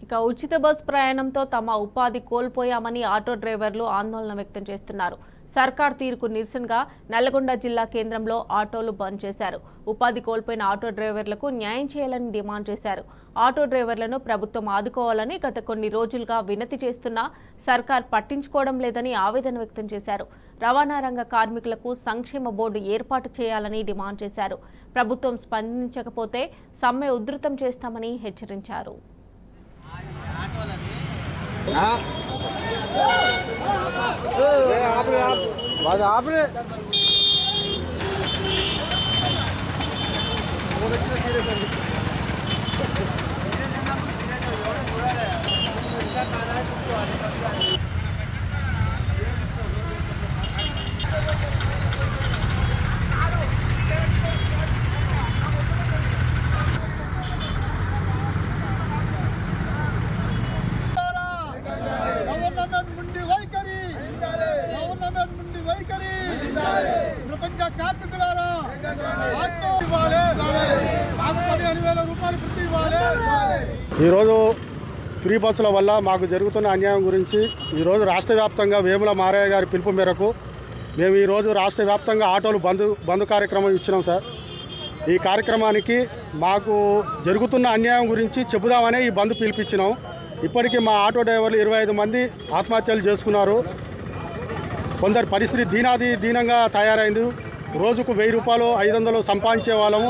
ఇక ఉచిత బస్ ప్రయాణంతో తమ ఉపాధి కోల్పోయామని ఆటో డ్రైవర్లు ఆందోళన వ్యక్తం చేస్తున్నారు. సర్కార్ తీరుకు నిరసనగా నల్లగొండ జిల్లా కేంద్రంలో ఆటోలు బంద్ చేశారు. ఉపాధి కోల్పోయిన ఆటో డ్రైవర్లకు న్యాయం చేయాలని డిమాండ్ చేశారు. ఆటో డ్రైవర్లను ప్రభుత్వం ఆదుకోవాలని గత కొన్ని రోజులుగా వినతి చేస్తున్నా సర్కార్ పట్టించుకోవడం లేదని ఆవేదన వ్యక్తం చేశారు. రవాణా రంగ కార్మికులకు సంక్షేమ బోర్డు ఏర్పాటు చేయాలని డిమాండ్ చేశారు. ప్రభుత్వం స్పందించకపోతే సమ్మె ఉధృతం చేస్తామని హెచ్చరించారు. ఈరోజు ఫ్రీ బస్సుల వల్ల మాకు జరుగుతున్న అన్యాయం గురించి ఈరోజు రాష్ట్ర వ్యాప్తంగా వేముల మారయ్య గారి పిలుపు మేరకు మేము ఈరోజు రాష్ట్ర వ్యాప్తంగా ఆటోలు బంద్ కార్యక్రమం ఇచ్చినాం సార్. ఈ కార్యక్రమానికి మాకు జరుగుతున్న అన్యాయం గురించి చెబుదామనే ఈ బంద్ పిలిపించినాం. ఇప్పటికీ మా ఆటో డ్రైవర్లు 25 మంది ఆత్మహత్యలు చేసుకున్నారు. కొందరు పరిస్థితి దీనంగా తయారైంది. రోజుకు 1000 రూపాయలు 500 సంపాదించే వాళ్ళము.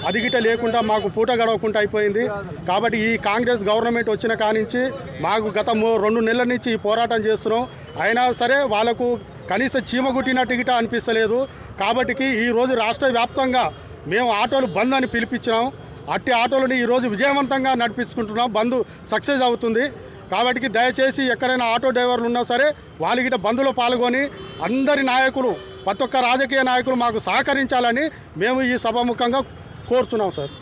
అది గిట్ట లేకుండా మాకు పూట గడవకుండా అయిపోయింది. కాబట్టి ఈ కాంగ్రెస్ గవర్నమెంట్ వచ్చిన కానించి మాకు గత 2 నెలల నుంచి ఈ పోరాటం చేస్తున్నాం. అయినా సరే వాళ్ళకు కనీసం చీమ గుట్టినట్టు గిట్ట అనిపిస్తలేదు. కాబట్టి ఈరోజు రాష్ట్ర వ్యాప్తంగా మేము ఆటోలు బంద్ అని పిలిపించినాం. అట్టి ఆటోలని ఈరోజు విజయవంతంగా నడిపించుకుంటున్నాం. బంద్ సక్సెస్ అవుతుంది. కాబట్టి దయచేసి ఎక్కడైనా ఆటో డ్రైవర్లు ఉన్నా సరే వాళ్ళ గిట్ట బంద్లో పాల్గొని అందరి నాయకులు ప్రతి ఒక్క రాజకీయ నాయకులు మాకు సహకరించాలని మేము ఈ సభాముఖంగా కోరుతున్నాం సార్.